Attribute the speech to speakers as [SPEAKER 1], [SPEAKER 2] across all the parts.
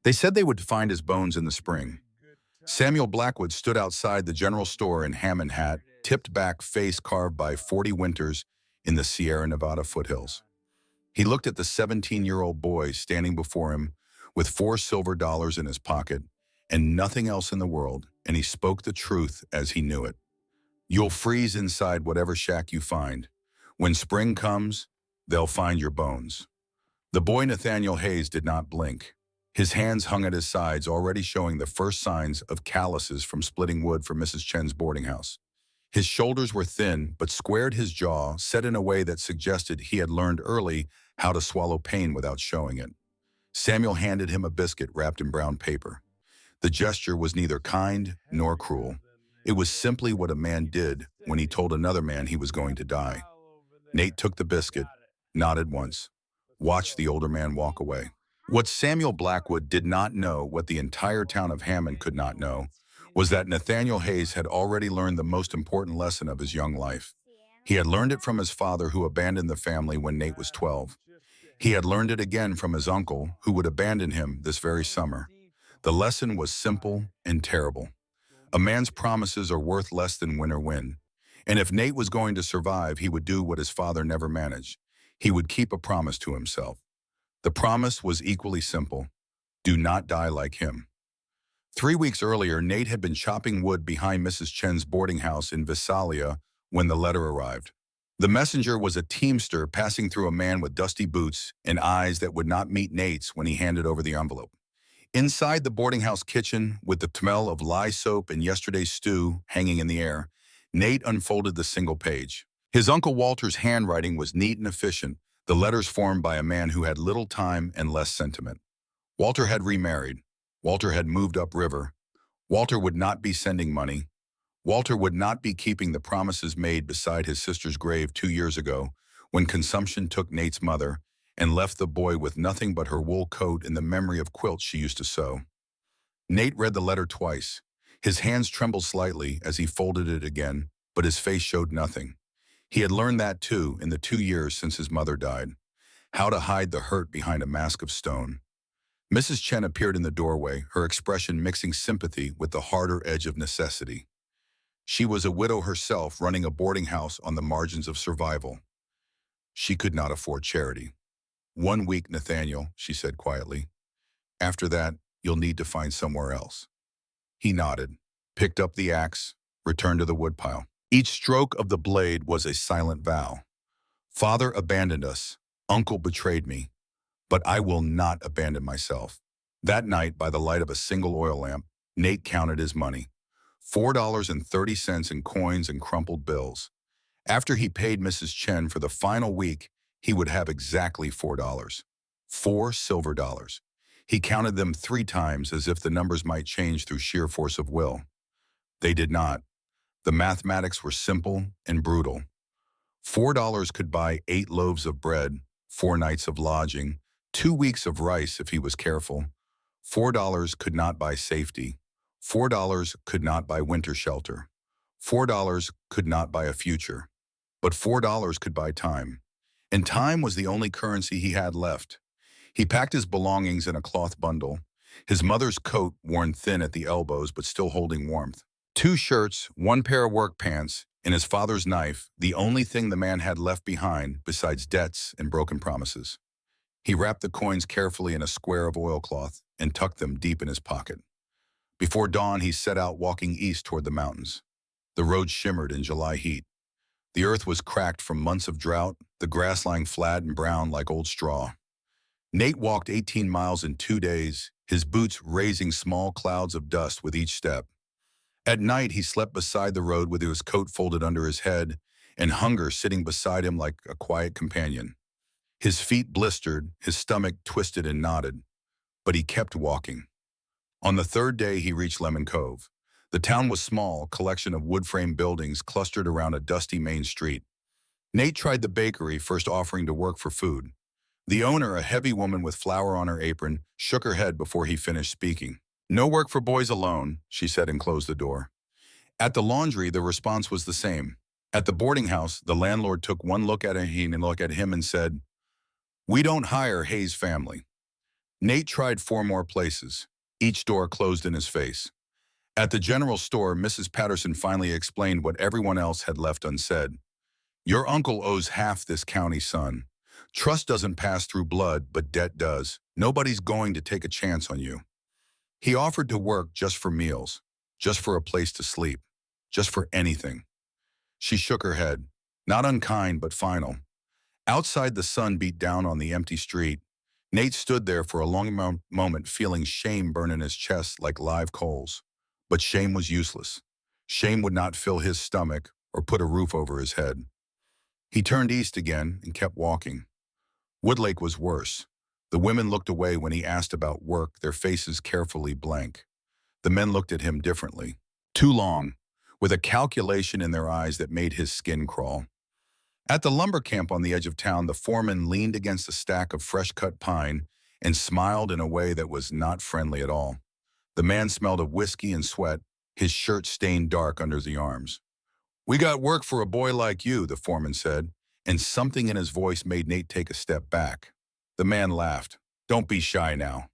[SPEAKER 1] They said they would find his bones in the spring. Samuel Blackwood stood outside the general store in Hammond hat, tipped back face carved by 40 winters in the Sierra Nevada foothills. He looked at the 17-year-old boy standing before him with $4 silver in his pocket and nothing else in the world, and he spoke the truth as he knew it. You'll freeze inside whatever shack you find. When spring comes, they'll find your bones. The boy Nathaniel Hayes did not blink. His hands hung at his sides, already showing the first signs of calluses from splitting wood for Mrs. Chen's boarding house. His shoulders were thin, but squared his jaw, set in a way that suggested he had learned early how to swallow pain without showing it. Samuel handed him a biscuit wrapped in brown paper. The gesture was neither kind nor cruel. It was simply what a man did when he told another man he was going to die. Nate took the biscuit, nodded once, watched the older man walk away. What Samuel Blackwood did not know, what the entire town of Hammond could not know, was that Nathaniel Hayes had already learned the most important lesson of his young life. He had learned it from his father, who abandoned the family when Nate was 12. He had learned it again from his uncle, who would abandon him this very summer. The lesson was simple and terrible. A man's promises are worth less than win or win. And if Nate was going to survive, he would do what his father never managed. He would keep a promise to himself. The promise was equally simple: do not die like him. 3 weeks earlier, Nate had been chopping wood behind Mrs. Chen's boarding house in Visalia when the letter arrived. The messenger was a teamster passing through a man with dusty boots and eyes that would not meet Nate's when he handed over the envelope. Inside the boarding house kitchen, with the smell of lye soap and yesterday's stew hanging in the air, Nate unfolded the single page. His Uncle Walter's handwriting was neat and efficient, the letters formed by a man who had little time and less sentiment. Walter had remarried. Walter had moved upriver. Walter would not be sending money. Walter would not be keeping the promises made beside his sister's grave 2 years ago, when consumption took Nate's mother and left the boy with nothing but her wool coat and the memory of quilts she used to sew. Nate read the letter twice. His hands trembled slightly as he folded it again, but his face showed nothing. He had learned that too in the 2 years since his mother died, how to hide the hurt behind a mask of stone. Mrs. Chen appeared in the doorway, her expression mixing sympathy with the harder edge of necessity. She was a widow herself, running a boarding house on the margins of survival. She could not afford charity. 1 week, Nathaniel, she said quietly. After that, you'll need to find somewhere else. He nodded, picked up the axe, returned to the woodpile. Each stroke of the blade was a silent vow. Father abandoned us. Uncle betrayed me. But I will not abandon myself. That night, by the light of a single oil lamp, Nate counted his money. $4.30 in coins and crumpled bills. After he paid Mrs. Chen for the final week, he would have exactly $4. $4 silver. He counted them 3 times as if the numbers might change through sheer force of will. They did not. The mathematics were simple and brutal. $4 could buy 8 loaves of bread, 4 nights of lodging, 2 weeks of rice if he was careful. $4 could not buy safety. $4 could not buy winter shelter. $4 could not buy a future. But $4 could buy time. And time was the only currency he had left. He packed his belongings in a cloth bundle, his mother's coat worn thin at the elbows but still holding warmth, 2 shirts, 1 pair of work pants, and his father's knife, the only thing the man had left behind besides debts and broken promises. He wrapped the coins carefully in a square of oilcloth and tucked them deep in his pocket. Before dawn, he set out walking east toward the mountains. The road shimmered in July heat. The earth was cracked from months of drought, the grass lying flat and brown like old straw. Nate walked 18 miles in 2 days, his boots raising small clouds of dust with each step. At night, he slept beside the road with his coat folded under his head and hunger sitting beside him like a quiet companion. His feet blistered, his stomach twisted and knotted, but he kept walking. On the 3rd day, he reached Lemon Cove. The town was small, a collection of wood-frame buildings clustered around a dusty main street. Nate tried the bakery, first offering to work for food. The owner, a heavy woman with flour on her apron, shook her head before he finished speaking. "No work for boys alone," she said and closed the door. At the laundry, the response was the same. At the boarding house, the landlord took one look at him and said, "We don't hire Hayes family." Nate tried 4 more places. Each door closed in his face. At the general store, Mrs. Patterson finally explained what everyone else had left unsaid. Your uncle owes half this county, son. Trust doesn't pass through blood, but debt does. Nobody's going to take a chance on you. He offered to work just for meals, just for a place to sleep, just for anything. She shook her head, not unkind, but final. Outside, the sun beat down on the empty street. Nate stood there for a long moment, feeling shame burn in his chest like live coals. But shame was useless. Shame would not fill his stomach or put a roof over his head. He turned east again and kept walking. Woodlake was worse. The women looked away when he asked about work, their faces carefully blank. The men looked at him differently. Too long, with a calculation in their eyes that made his skin crawl. At the lumber camp on the edge of town, the foreman leaned against a stack of fresh-cut pine and smiled in a way that was not friendly at all. The man smelled of whiskey and sweat, his shirt stained dark under the arms. "We got work for a boy like you," the foreman said, and something in his voice made Nate take a step back. The man laughed. "Don't be shy now."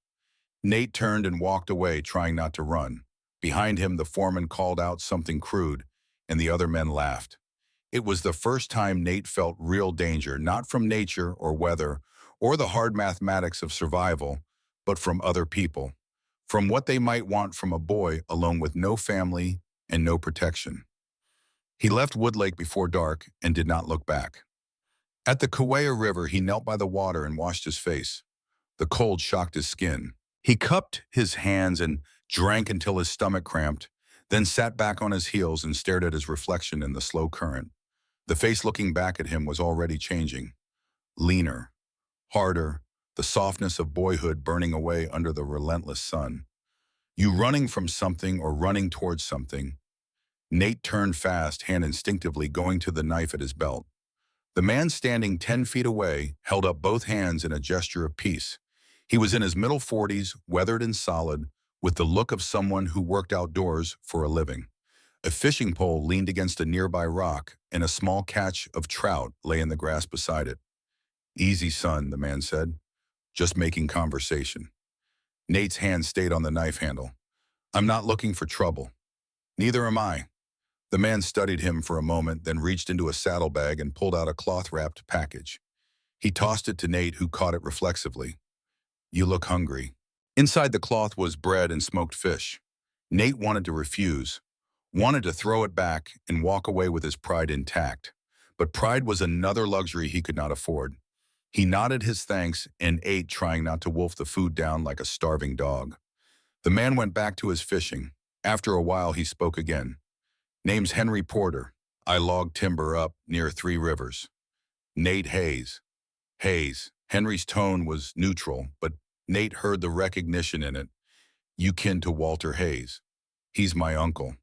[SPEAKER 1] Nate turned and walked away, trying not to run. Behind him, the foreman called out something crude, and the other men laughed. It was the first time Nate felt real danger, not from nature or weather or the hard mathematics of survival, but from other people, from what they might want from a boy alone with no family and no protection. He left Woodlake before dark and did not look back. At the Kaweah River, he knelt by the water and washed his face. The cold shocked his skin. He cupped his hands and drank until his stomach cramped, then sat back on his heels and stared at his reflection in the slow current. The face looking back at him was already changing. Leaner, harder, the softness of boyhood burning away under the relentless sun. You running from something or running towards something? Nate turned fast, hand instinctively going to the knife at his belt. The man standing 10 feet away held up both hands in a gesture of peace. He was in his middle 40s, weathered and solid, with the look of someone who worked outdoors for a living. A fishing pole leaned against a nearby rock, and a small catch of trout lay in the grass beside it. "Easy, son," the man said, just making conversation. Nate's hand stayed on the knife handle. "I'm not looking for trouble." "Neither am I." The man studied him for a moment, then reached into a saddlebag and pulled out a cloth-wrapped package. He tossed it to Nate, who caught it reflexively. "You look hungry." Inside the cloth was bread and smoked fish. Nate wanted to refuse, wanted to throw it back and walk away with his pride intact. But pride was another luxury he could not afford. He nodded his thanks and ate, trying not to wolf the food down like a starving dog. The man went back to his fishing. After a while, he spoke again. "Name's Henry Porter. I log timber up near 3 Rivers. Nate Hayes." Hayes. Henry's tone was neutral, but Nate heard the recognition in it. "You kin to Walter Hayes?" "He's my uncle."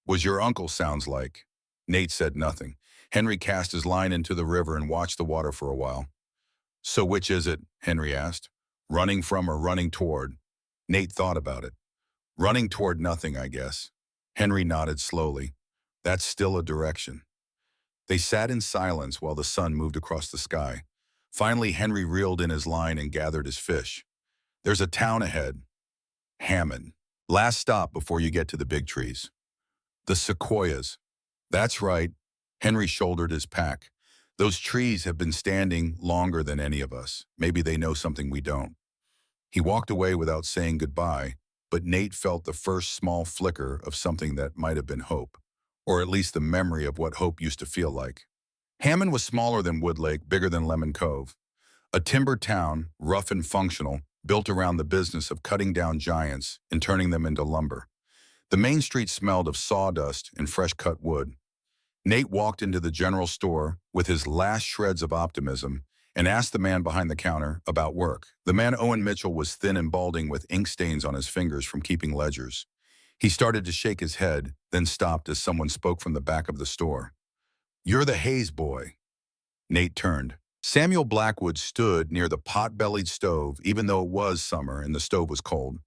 [SPEAKER 1] "Was your uncle, sounds like." Nate said nothing. Henry cast his line into the river and watched the water for a while. "So which is it?" Henry asked. "Running from or running toward?" Nate thought about it. "Running toward nothing, I guess." Henry nodded slowly. "That's still a direction." They sat in silence while the sun moved across the sky. Finally, Henry reeled in his line and gathered his fish. "There's a town ahead. Hammond. Last stop before you get to the big trees." "The sequoias." "That's right." Henry shouldered his pack. "Those trees have been standing longer than any of us. Maybe they know something we don't." He walked away without saying goodbye, but Nate felt the first small flicker of something that might have been hope, or at least the memory of what hope used to feel like. Hammond was smaller than Woodlake, bigger than Lemon Cove. A timbered town, rough and functional, built around the business of cutting down giants and turning them into lumber. The main street smelled of sawdust and fresh-cut wood. Nate walked into the general store with his last shreds of optimism and asked the man behind the counter about work. The man, Owen Mitchell, was thin and balding with ink stains on his fingers from keeping ledgers. He started to shake his head, then stopped as someone spoke from the back of the store. "You're the Hayes boy." Nate turned. Samuel Blackwood stood near the pot-bellied stove, even though it was summer and the stove was cold.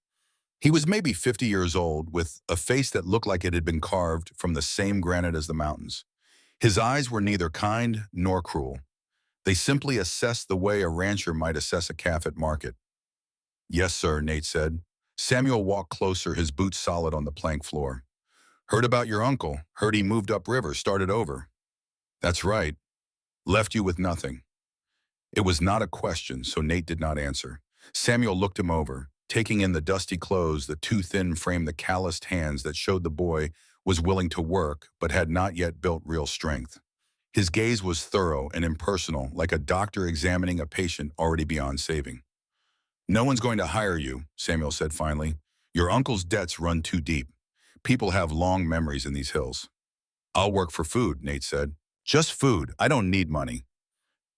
[SPEAKER 1] He was maybe 50 years old, with a face that looked like it had been carved from the same granite as the mountains. His eyes were neither kind nor cruel. They simply assessed the way a rancher might assess a calf at market. Yes, sir, Nate said. Samuel walked closer, his boots solid on the plank floor. Heard about your uncle. Heard he moved upriver, started over. That's right. Left you with nothing. It was not a question, so Nate did not answer. Samuel looked him over, taking in the dusty clothes, the too thin frame, the calloused hands that showed the boy was willing to work but had not yet built real strength. His gaze was thorough and impersonal, like a doctor examining a patient already beyond saving. No one's going to hire you, Samuel said finally. Your uncle's debts run too deep. People have long memories in these hills. I'll work for food, Nate said. Just food. I don't need money.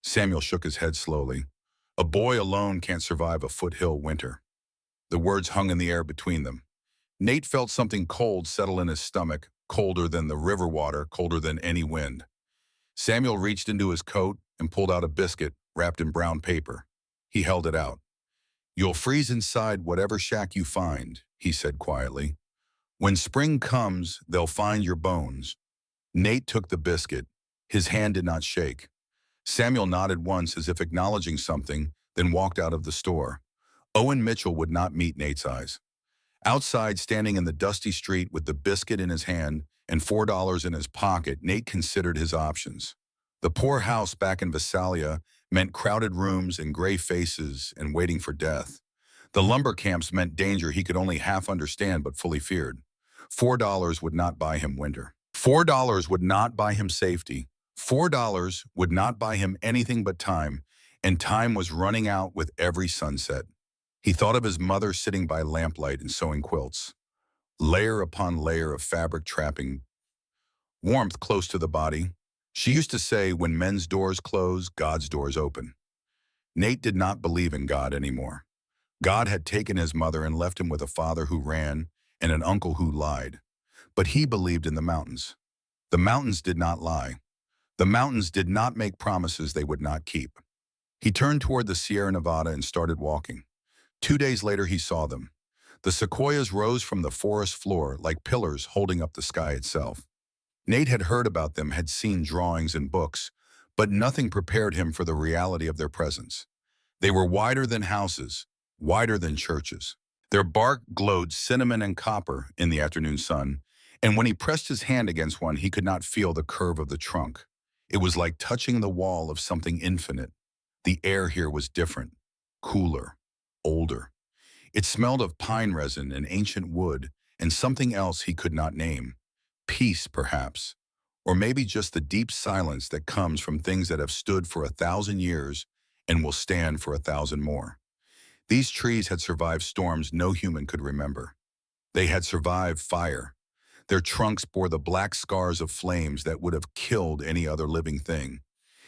[SPEAKER 1] Samuel shook his head slowly. A boy alone can't survive a foothill winter. The words hung in the air between them. Nate felt something cold settle in his stomach, colder than the river water, colder than any wind. Samuel reached into his coat and pulled out a biscuit wrapped in brown paper. He held it out. You'll freeze inside whatever shack you find, he said quietly. When spring comes, they'll find your bones. Nate took the biscuit. His hand did not shake. Samuel nodded once as if acknowledging something, then walked out of the store. Owen Mitchell would not meet Nate's eyes. Outside, standing in the dusty street with the biscuit in his hand and $4 in his pocket, Nate considered his options. The poor house back in Visalia meant crowded rooms and gray faces and waiting for death. The lumber camps meant danger he could only half understand but fully feared. $4 would not buy him winter. $4 would not buy him safety. $4 would not buy him anything but time, and time was running out with every sunset. He thought of his mother sitting by lamplight and sewing quilts. Layer upon layer of fabric trapping warmth close to the body. She used to say, when men's doors close, God's doors open. Nate did not believe in God anymore. God had taken his mother and left him with a father who ran and an uncle who lied. But he believed in the mountains. The mountains did not lie. The mountains did not make promises they would not keep. He turned toward the Sierra Nevada and started walking. 2 days later, he saw them. The sequoias rose from the forest floor like pillars holding up the sky itself. Nate had heard about them, had seen drawings and books, but nothing prepared him for the reality of their presence. They were wider than houses, wider than churches. Their bark glowed cinnamon and copper in the afternoon sun, and when he pressed his hand against one, he could not feel the curve of the trunk. It was like touching the wall of something infinite. The air here was different, cooler, older. It smelled of pine resin and ancient wood and something else he could not name. Peace, perhaps, or maybe just the deep silence that comes from things that have stood for 1,000 years and will stand for 1,000 more. These trees had survived storms no human could remember. They had survived fire. Their trunks bore the black scars of flames that would have killed any other living thing.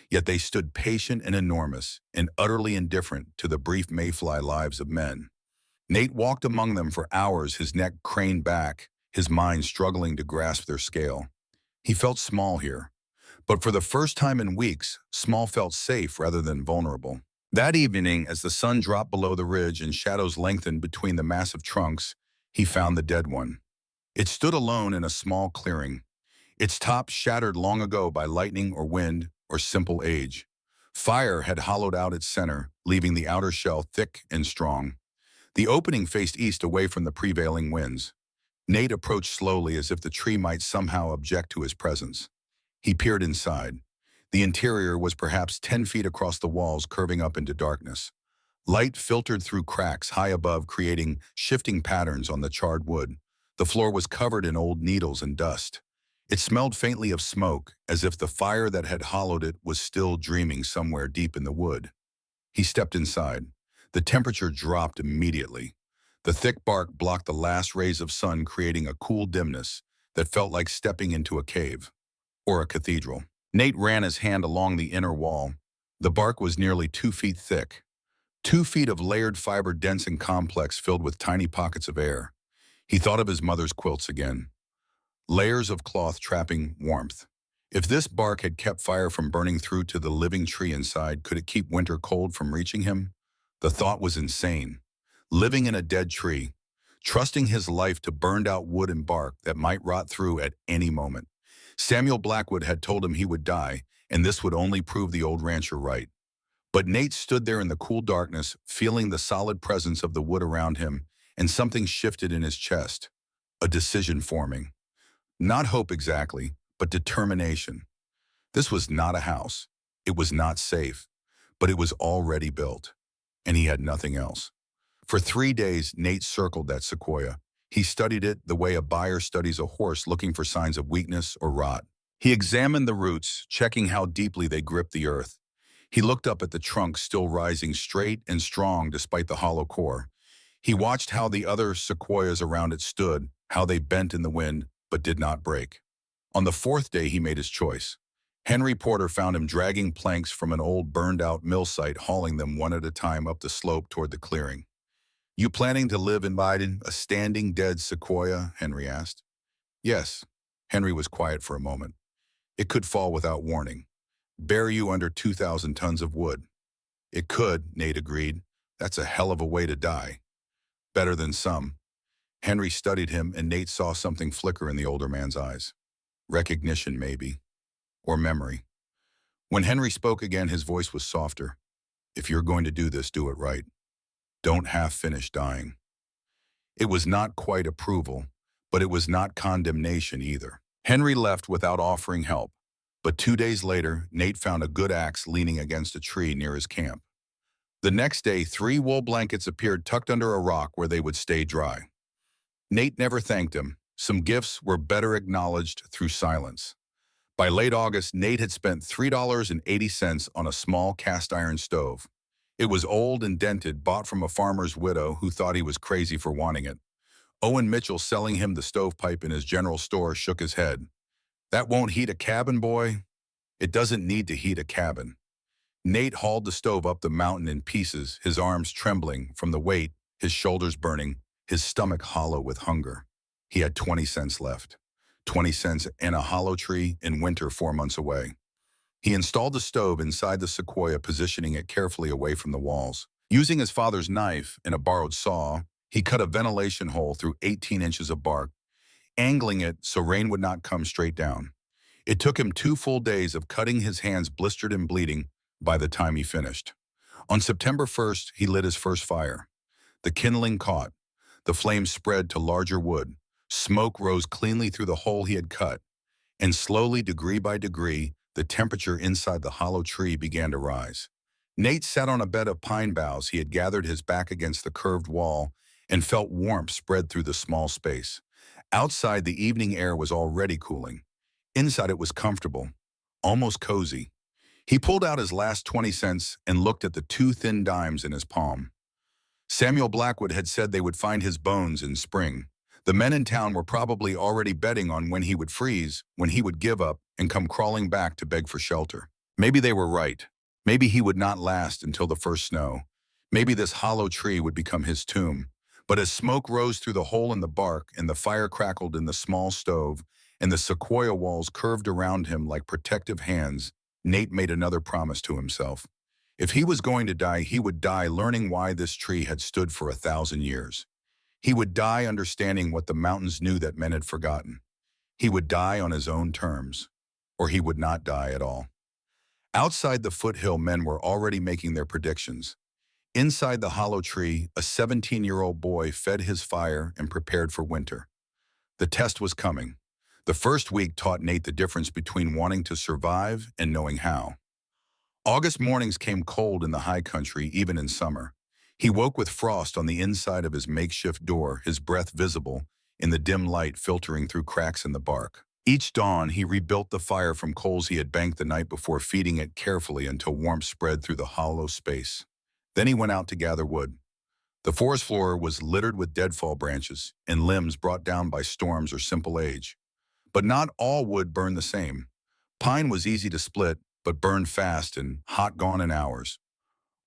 [SPEAKER 1] Yet they stood patient and enormous and utterly indifferent to the brief mayfly lives of men. Nate walked among them for hours, his neck craned back, his mind struggling to grasp their scale. He felt small here, but for the first time in weeks, small felt safe rather than vulnerable. That evening, as the sun dropped below the ridge and shadows lengthened between the massive trunks, he found the dead one. It stood alone in a small clearing, its top shattered long ago by lightning or wind or simple age. Fire had hollowed out its center, leaving the outer shell thick and strong. The opening faced east away from the prevailing winds. Nate approached slowly as if the tree might somehow object to his presence. He peered inside. The interior was perhaps 10 feet across the walls, curving up into darkness. Light filtered through cracks high above, creating shifting patterns on the charred wood. The floor was covered in old needles and dust. It smelled faintly of smoke, as if the fire that had hollowed it was still dreaming somewhere deep in the wood. He stepped inside. The temperature dropped immediately. The thick bark blocked the last rays of sun, creating a cool dimness that felt like stepping into a cave or a cathedral. Nate ran his hand along the inner wall. The bark was nearly 2 feet thick. 2 feet of layered fiber, dense and complex, filled with tiny pockets of air. He thought of his mother's quilts again. Layers of cloth trapping warmth. If this bark had kept fire from burning through to the living tree inside, could it keep winter cold from reaching him? The thought was insane. Living in a dead tree, trusting his life to burned out wood and bark that might rot through at any moment. Samuel Blackwood had told him he would die, and this would only prove the old rancher right. But Nate stood there in the cool darkness, feeling the solid presence of the wood around him, and something shifted in his chest. A decision forming. Not hope exactly, but determination. This was not a house. It was not safe, but it was already built, and he had nothing else. For 3 days, Nate circled that sequoia. He studied it the way a buyer studies a horse looking for signs of weakness or rot. He examined the roots, checking how deeply they gripped the earth. He looked up at the trunk still rising straight and strong despite the hollow core. He watched how the other sequoias around it stood, how they bent in the wind but did not break. On the 4th day, he made his choice. Henry Porter found him dragging planks from an old burned-out mill site, hauling them one at a time up the slope toward the clearing. "You planning to live in Biden, a standing dead sequoia?" Henry asked. "Yes." Henry was quiet for a moment. "It could fall without warning. Bury you under 2,000 tons of wood." "It could," Nate agreed. "That's a hell of a way to die." "Better than some." Henry studied him, and Nate saw something flicker in the older man's eyes. Recognition, maybe. Or memory. When Henry spoke again, his voice was softer. "If you're going to do this, do it right. Don't half finish dying." It was not quite approval, but it was not condemnation either. Henry left without offering help, but 2 days later, Nate found a good axe leaning against a tree near his camp. The next day, 3 wool blankets appeared tucked under a rock where they would stay dry. Nate never thanked him. Some gifts were better acknowledged through silence. By late August, Nate had spent $3.80 on a small cast-iron stove. It was old and dented, bought from a farmer's widow who thought he was crazy for wanting it. Owen Mitchell, selling him the stovepipe in his general store, shook his head. "That won't heat a cabin, boy." "It doesn't need to heat a cabin." Nate hauled the stove up the mountain in pieces, his arms trembling from the weight, his shoulders burning, his stomach hollow with hunger. He had 20 cents left. 20 cents and a hollow tree in winter 4 months away. He installed the stove inside the sequoia, positioning it carefully away from the walls. Using his father's knife and a borrowed saw, he cut a ventilation hole through 18 inches of bark, angling it so rain would not come straight down. It took him 2 full days of cutting, his hands blistered and bleeding by the time he finished. On September 1st, he lit his first fire. The kindling caught. The flames spread to larger wood. Smoke rose cleanly through the hole he had cut, and slowly, degree by degree, the temperature inside the hollow tree began to rise. Nate sat on a bed of pine boughs. He had gathered his back against the curved wall and felt warmth spread through the small space. Outside, the evening air was already cooling. Inside, it was comfortable, almost cozy. He pulled out his last 20 cents and looked at the 2 thin dimes in his palm. Samuel Blackwood had said they would find his bones in spring. The men in town were probably already betting on when he would freeze, when he would give up and come crawling back to beg for shelter. Maybe they were right. Maybe he would not last until the first snow. Maybe this hollow tree would become his tomb. But as smoke rose through the hole in the bark and the fire crackled in the small stove and the sequoia walls curved around him like protective hands, Nate made another promise to himself. If he was going to die, he would die learning why this tree had stood for 1,000 years. He would die understanding what the mountains knew that men had forgotten. He would die on his own terms, or he would not die at all. Outside the foothill, men were already making their predictions. Inside the hollow tree, a 17-year-old boy fed his fire and prepared for winter. The test was coming. The first week taught Nate the difference between wanting to survive and knowing how. August mornings came cold in the high country, even in summer. He woke with frost on the inside of his makeshift door, his breath visible in the dim light filtering through cracks in the bark. Each dawn, he rebuilt the fire from coals he had banked the night before, feeding it carefully until warmth spread through the hollow space. Then he went out to gather wood. The forest floor was littered with deadfall branches and limbs brought down by storms or simple age. But not all wood burned the same. Pine was easy to split, but burned fast and hot, gone in hours.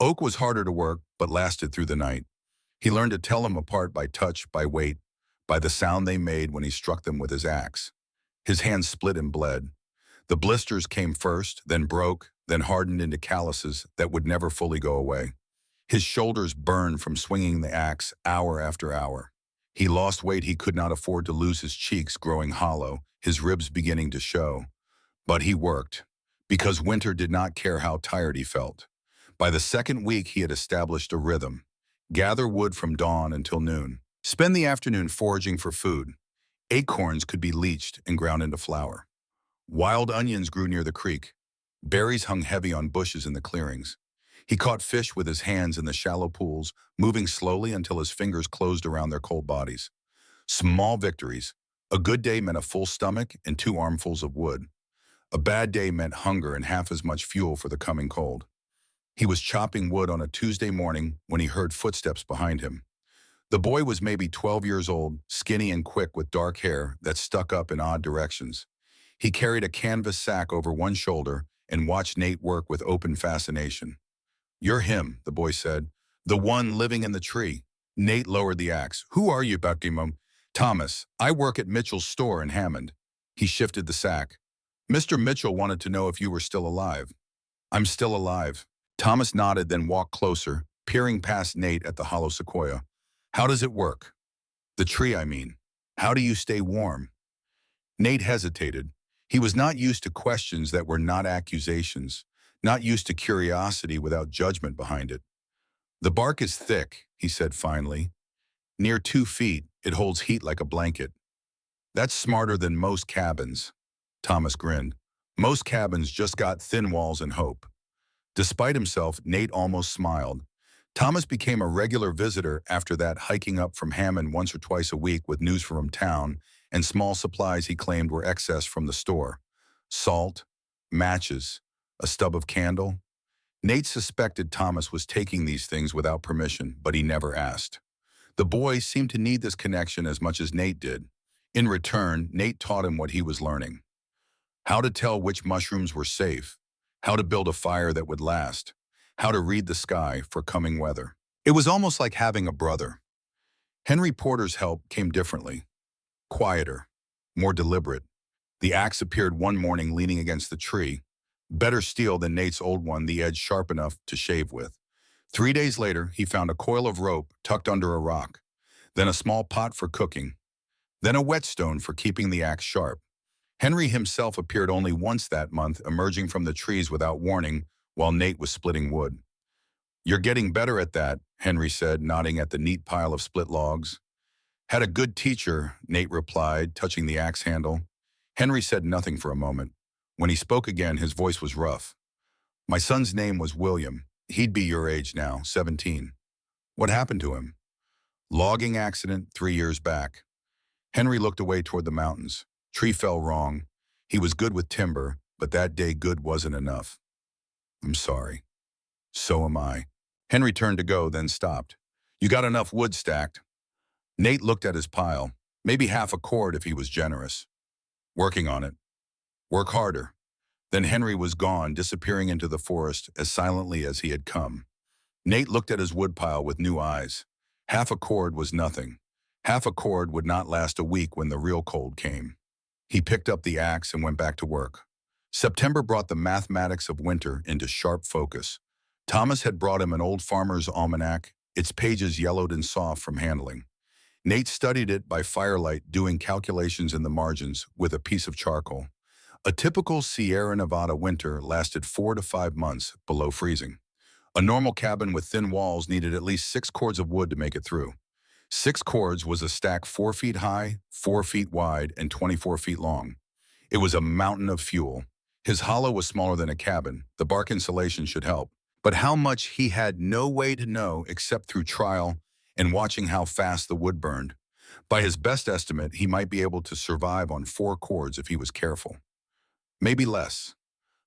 [SPEAKER 1] Oak was harder to work, but lasted through the night. He learned to tell them apart by touch, by weight, by the sound they made when he struck them with his axe. His hands split and bled. The blisters came first, then broke, then hardened into calluses that would never fully go away. His shoulders burned from swinging the axe hour after hour. He lost weight. He could not afford to lose his cheeks growing hollow, his ribs beginning to show. But he worked, because winter did not care how tired he felt. By the second week, he had established a rhythm. Gather wood from dawn until noon. Spend the afternoon foraging for food. Acorns could be leached and ground into flour. Wild onions grew near the creek. Berries hung heavy on bushes in the clearings. He caught fish with his hands in the shallow pools, moving slowly until his fingers closed around their cold bodies. Small victories. A good day meant a full stomach and 2 armfuls of wood. A bad day meant hunger and half as much fuel for the coming cold. He was chopping wood on a Tuesday morning when he heard footsteps behind him. The boy was maybe 12 years old, skinny and quick with dark hair that stuck up in odd directions. He carried a canvas sack over one shoulder and watched Nate work with open fascination. "You're him," the boy said. "The one living in the tree." Nate lowered the axe. "Who are you, Buckingham?" "Thomas. I work at Mitchell's store in Hammond." He shifted the sack. "Mr. Mitchell wanted to know if you were still alive." "I'm still alive." Thomas nodded, then walked closer, peering past Nate at the hollow sequoia. "How does it work?" "The tree, I mean. How do you stay warm?" Nate hesitated. He was not used to questions that were not accusations, not used to curiosity without judgment behind it. "The bark is thick," he said finally. "Near 2 feet, it holds heat like a blanket." "That's smarter than most cabins." Thomas grinned. "Most cabins just got thin walls and hope." Despite himself, Nate almost smiled. Thomas became a regular visitor after that, hiking up from Hammond once or twice a week with news from town and small supplies he claimed were excess from the store. Salt, matches, a stub of candle. Nate suspected Thomas was taking these things without permission, but he never asked. The boy seemed to need this connection as much as Nate did. In return, Nate taught him what he was learning. How to tell which mushrooms were safe, how to build a fire that would last, how to read the sky for coming weather. It was almost like having a brother. Henry Porter's help came differently, quieter, more deliberate. The axe appeared one morning leaning against the tree, better steel than Nate's old one, the edge sharp enough to shave with. 3 days later, he found a coil of rope tucked under a rock, then a small pot for cooking, then a whetstone for keeping the axe sharp. Henry himself appeared only once that month, emerging from the trees without warning while Nate was splitting wood. "You're getting better at that," Henry said, nodding at the neat pile of split logs. "Had a good teacher," Nate replied, touching the axe handle. Henry said nothing for a moment. When he spoke again, his voice was rough. "My son's name was William. He'd be your age now, 17. What happened to him?" "Logging accident 3 years back." Henry looked away toward the mountains. "Tree fell wrong. He was good with timber, but that day good wasn't enough." "I'm sorry." "So am I." Henry turned to go, then stopped. "You got enough wood stacked?" Nate looked at his pile. Maybe half a cord if he was generous. "Working on it." "Work harder." Then Henry was gone, disappearing into the forest as silently as he had come. Nate looked at his woodpile with new eyes. Half a cord was nothing. Half a cord would not last a week when the real cold came. He picked up the axe and went back to work. September brought the mathematics of winter into sharp focus. Thomas had brought him an old farmer's almanac, its pages yellowed and soft from handling. Nate studied it by firelight, doing calculations in the margins with a piece of charcoal. A typical Sierra Nevada winter lasted 4 to 5 months below freezing. A normal cabin with thin walls needed at least 6 cords of wood to make it through. 6 cords was a stack 4 feet high, 4 feet wide, and 24 feet long. It was a mountain of fuel. His hollow was smaller than a cabin. The bark insulation should help. But how much he had no way to know except through trial and watching how fast the wood burned. By his best estimate, he might be able to survive on 4 cords if he was careful. Maybe less.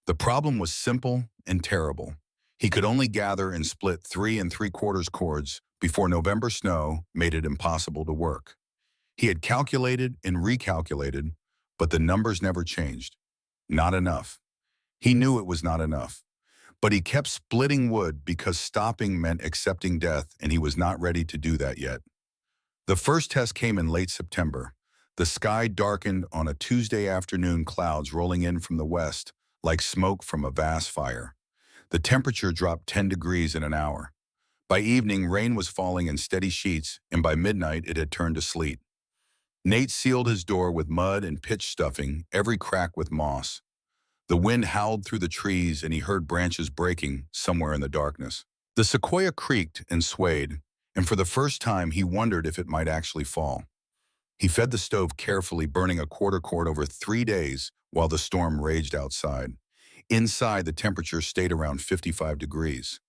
[SPEAKER 1] The problem was simple and terrible. He could only gather and split 3 3/4 cords before November snow made it impossible to work. He had calculated and recalculated, but the numbers never changed. Not enough. He knew it was not enough. But he kept splitting wood because stopping meant accepting death, and he was not ready to do that yet. The first test came in late September. The sky darkened on a Tuesday afternoon, clouds rolling in from the west like smoke from a vast fire. The temperature dropped 10 degrees in an hour. By evening, rain was falling in steady sheets, and by midnight it had turned to sleet. Nate sealed his door with mud and pitch stuffing, every crack with moss. The wind howled through the trees and he heard branches breaking somewhere in the darkness. The sequoia creaked and swayed, and for the first time he wondered if it might actually fall. He fed the stove carefully, burning a quarter quart over 3 days while the storm raged outside. Inside, the temperature stayed around 55 degrees.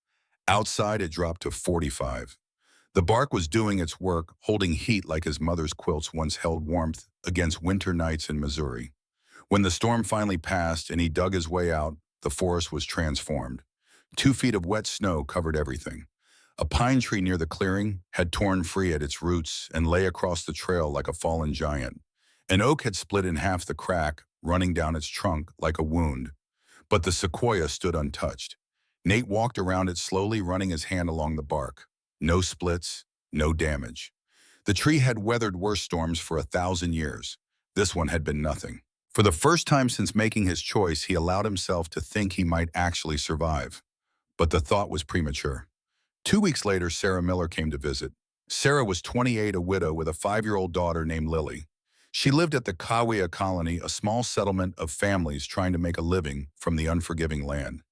[SPEAKER 1] Outside, it dropped to 45. The bark was doing its work, holding heat like his mother's quilts once held warmth against winter nights in Missouri. When the storm finally passed and he dug his way out, the forest was transformed. 2 feet of wet snow covered everything. A pine tree near the clearing had torn free at its roots and lay across the trail like a fallen giant. An oak had split in half, the crack running down its trunk like a wound. But the sequoia stood untouched. Nate walked around it slowly, running his hand along the bark. No splits, no damage. The tree had weathered worse storms for 1,000 years. This one had been nothing. For the first time since making his choice, he allowed himself to think he might actually survive. But the thought was premature. 2 weeks later, Sarah Miller came to visit. Sarah was 28, a widow with a 5-year-old daughter named Lily. She lived at the Kawia Colony, a small settlement of families trying to make a living from the unforgiving land.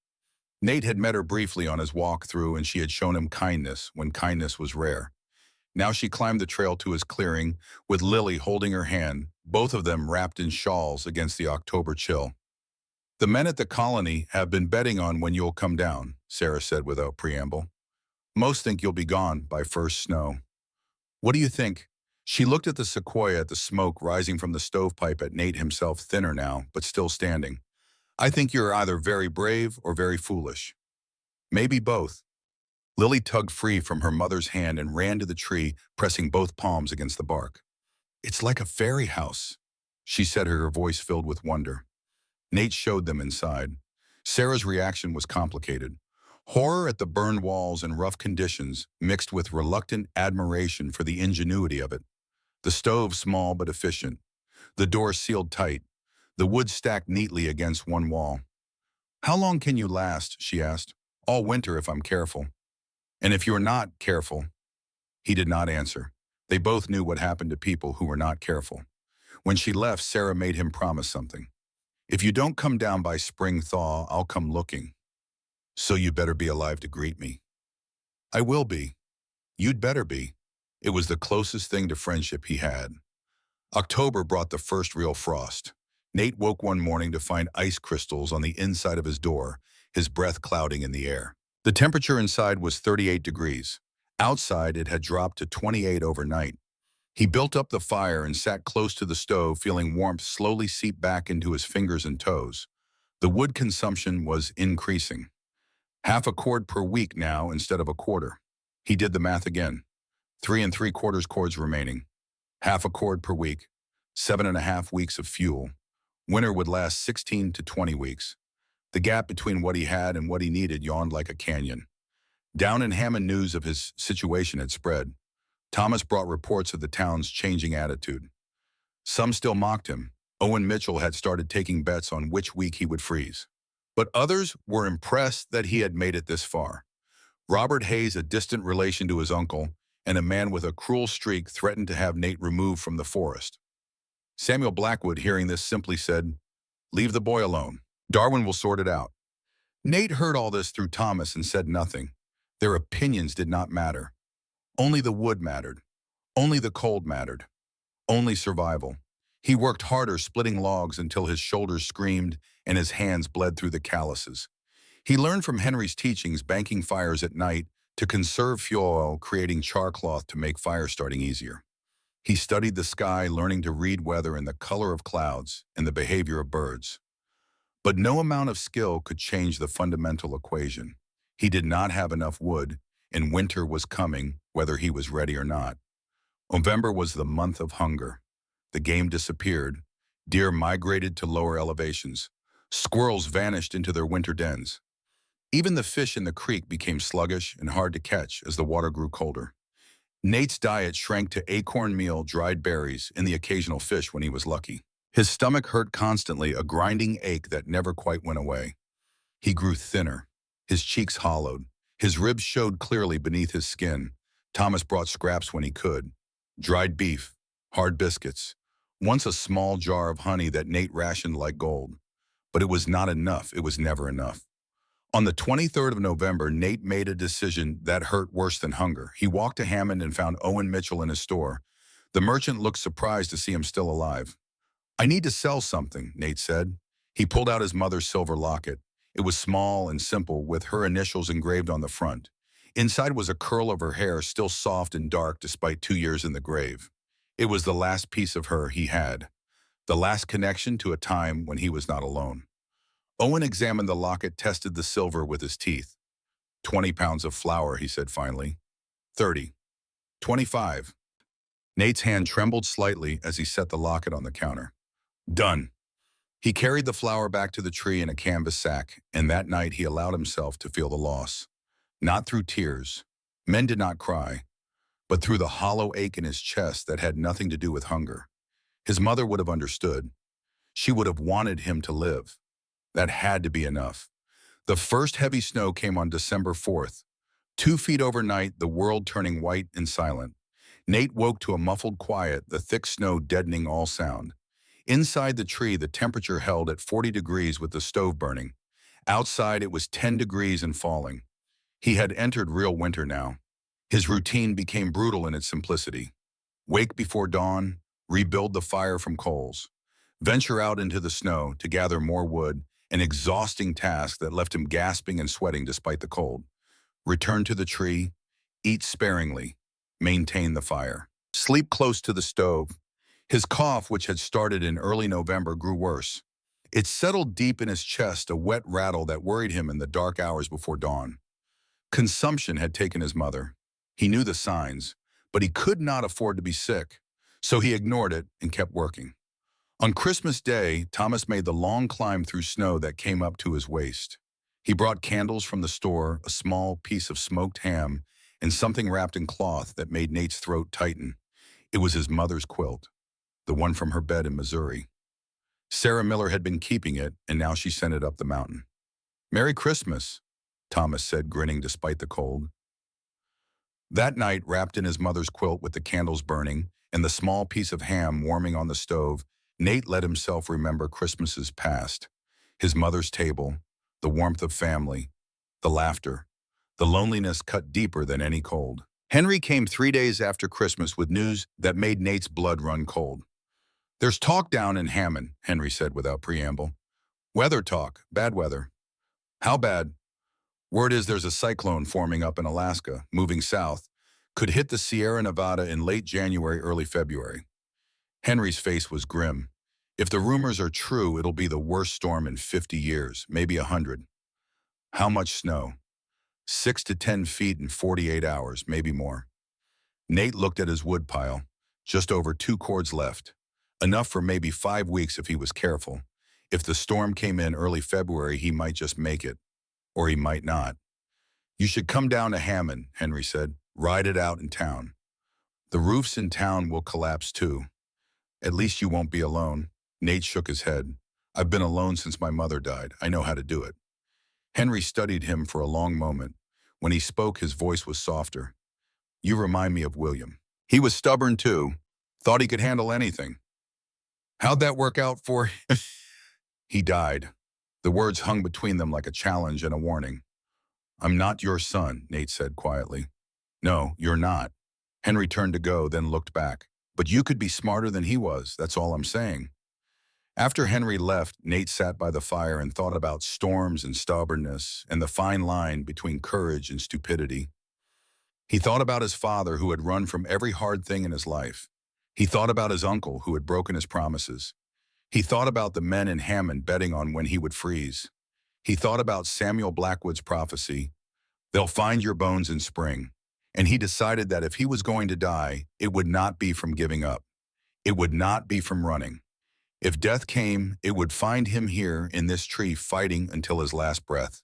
[SPEAKER 1] Nate had met her briefly on his walk through, and she had shown him kindness when kindness was rare. Now she climbed the trail to his clearing, with Lily holding her hand, both of them wrapped in shawls against the October chill. "The men at the colony have been betting on when you'll come down," Sarah said without preamble. "Most think you'll be gone by first snow. What do you think?" She looked at the sequoia, at the smoke rising from the stovepipe, at Nate, himself thinner now, but still standing. "I think you're either very brave or very foolish. Maybe both." Lily tugged free from her mother's hand and ran to the tree, pressing both palms against the bark. "It's like a fairy house," she said, her voice filled with wonder. Nate showed them inside. Sarah's reaction was complicated. Horror at the burned walls and rough conditions mixed with reluctant admiration for the ingenuity of it. The stove small but efficient. The door sealed tight. The wood stacked neatly against one wall. "How long can you last?" she asked. "All winter if I'm careful." "And if you're not careful?" He did not answer. They both knew what happened to people who were not careful. When she left, Sarah made him promise something. "If you don't come down by spring thaw, I'll come looking. So you better be alive to greet me." "I will be. You'd better be." It was the closest thing to friendship he had. October brought the first real frost. Nate woke one morning to find ice crystals on the inside of his door, his breath clouding in the air. The temperature inside was 38 degrees. Outside, it had dropped to 28 overnight. He built up the fire and sat close to the stove, feeling warmth slowly seep back into his fingers and toes. The wood consumption was increasing. Half a cord per week now instead of a quarter. He did the math again. 3 3/4 cords remaining. Half a cord per week. 7.5 weeks of fuel. Winter would last 16 to 20 weeks. The gap between what he had and what he needed yawned like a canyon. Down in Hammond, news of his situation had spread. Thomas brought reports of the town's changing attitude. Some still mocked him. Owen Mitchell had started taking bets on which week he would freeze. But others were impressed that he had made it this far. Robert Hayes, a distant relation to his uncle, and a man with a cruel streak, threatened to have Nate removed from the forest. Samuel Blackwood, hearing this, simply said, "Leave the boy alone. Darwin will sort it out." Nate heard all this through Thomas and said nothing. Their opinions did not matter. Only the wood mattered. Only the cold mattered. Only survival. He worked harder, splitting logs until his shoulders screamed and his hands bled through the calluses. He learned from Henry's teachings, banking fires at night, to conserve fuel oil, creating char cloth to make fire starting easier. He studied the sky, learning to read weather and the color of clouds and the behavior of birds. But no amount of skill could change the fundamental equation. He did not have enough wood, and winter was coming, whether he was ready or not. November was the month of hunger. The game disappeared. Deer migrated to lower elevations. Squirrels vanished into their winter dens. Even the fish in the creek became sluggish and hard to catch as the water grew colder. Nate's diet shrank to acorn meal, dried berries, and the occasional fish when he was lucky. His stomach hurt constantly, a grinding ache that never quite went away. He grew thinner. His cheeks hollowed. His ribs showed clearly beneath his skin. Thomas brought scraps when he could. Dried beef, hard biscuits, once a small jar of honey that Nate rationed like gold. But it was not enough. It was never enough. On the 23rd of November, Nate made a decision that hurt worse than hunger. He walked to Hammond and found Owen Mitchell in his store. The merchant looked surprised to see him still alive. "I need to sell something," Nate said. He pulled out his mother's silver locket. It was small and simple, with her initials engraved on the front. Inside was a curl of her hair, still soft and dark despite 2 years in the grave. It was the last piece of her he had, the last connection to a time when he was not alone. Owen examined the locket, tested the silver with his teeth. 20 pounds of flour, he said finally. 30. 25. Nate's hand trembled slightly as he set the locket on the counter. Done. He carried the flour back to the tree in a canvas sack, and that night he allowed himself to feel the loss. Not through tears. Men did not cry, but through the hollow ache in his chest that had nothing to do with hunger. His mother would have understood. She would have wanted him to live. That had to be enough. The first heavy snow came on December 4th. 2 feet overnight, the world turning white and silent. Nate woke to a muffled quiet, the thick snow deadening all sound. Inside the tree, the temperature held at 40 degrees with the stove burning. Outside, it was 10 degrees and falling. He had entered real winter now. His routine became brutal in its simplicity. Wake before dawn, rebuild the fire from coals. Venture out into the snow to gather more wood, an exhausting task that left him gasping and sweating despite the cold. Return to the tree, eat sparingly, maintain the fire. Sleep close to the stove. His cough, which had started in early November, grew worse. It settled deep in his chest, a wet rattle that worried him in the dark hours before dawn. Consumption had taken his mother. He knew the signs, but he could not afford to be sick, so he ignored it and kept working. On Christmas Day, Thomas made the long climb through snow that came up to his waist. He brought candles from the store, a small piece of smoked ham, and something wrapped in cloth that made Nate's throat tighten. It was his mother's quilt, the one from her bed in Missouri. Sarah Miller had been keeping it, and now she sent it up the mountain. "Merry Christmas," Thomas said, grinning despite the cold. That night, wrapped in his mother's quilt with the candles burning and the small piece of ham warming on the stove, Nate let himself remember Christmases past. His mother's table, the warmth of family, the laughter. The loneliness cut deeper than any cold. Henry came 3 days after Christmas with news that made Nate's blood run cold. "There's talk down in Hammond," Henry said without preamble. "Weather talk, bad weather." "How bad?" "Word is there's a cyclone forming up in Alaska, moving south, could hit the Sierra Nevada in late January, early February." Henry's face was grim. "If the rumors are true, it'll be the worst storm in 50 years, maybe 100. "How much snow?" 6 to 10 feet in 48 hours, maybe more. Nate looked at his wood pile. Just over 2 cords left. Enough for maybe 5 weeks if he was careful. If the storm came in early February, he might just make it. Or he might not. "You should come down to Hammond," Henry said. "Ride it out in town. The roofs in town will collapse too. At least you won't be alone." Nate shook his head. "I've been alone since my mother died. I know how to do it." Henry studied him for a long moment. When he spoke, his voice was softer. "You remind me of William. He was stubborn too. Thought he could handle anything. How'd that work out for him?" "He died." The words hung between them like a challenge and a warning. "I'm not your son," Nate said quietly. "No, you're not." Henry turned to go, then looked back. "But you could be smarter than he was, that's all I'm saying." After Henry left, Nate sat by the fire and thought about storms and stubbornness and the fine line between courage and stupidity. He thought about his father who had run from every hard thing in his life. He thought about his uncle who had broken his promises. He thought about the men in Hammond betting on when he would freeze. He thought about Samuel Blackwood's prophecy, "They'll find your bones in spring." And he decided that if he was going to die, it would not be from giving up. It would not be from running. If death came, it would find him here in this tree fighting until his last breath.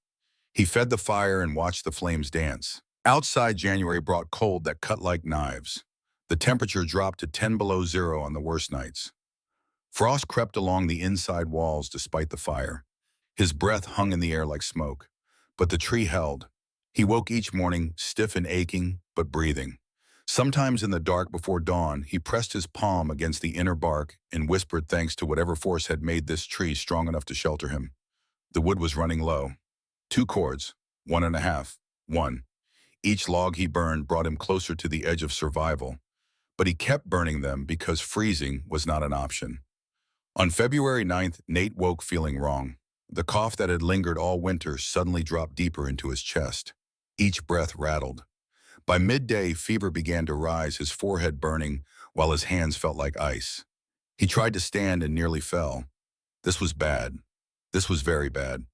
[SPEAKER 1] He fed the fire and watched the flames dance. Outside, January brought cold that cut like knives. The temperature dropped to 10 below zero on the worst nights. Frost crept along the inside walls despite the fire. His breath hung in the air like smoke. But the tree held. He woke each morning, stiff and aching, but breathing. Sometimes in the dark before dawn, he pressed his palm against the inner bark and whispered thanks to whatever force had made this tree strong enough to shelter him. The wood was running low. 2 cords, one and a half, one. Each log he burned brought him closer to the edge of survival, but he kept burning them because freezing was not an option. On February 9th, Nate woke feeling wrong. The cough that had lingered all winter suddenly dropped deeper into his chest. Each breath rattled. By midday, fever began to rise, his forehead burning, while his hands felt like ice. He tried to stand and nearly fell. This was bad. This was very bad.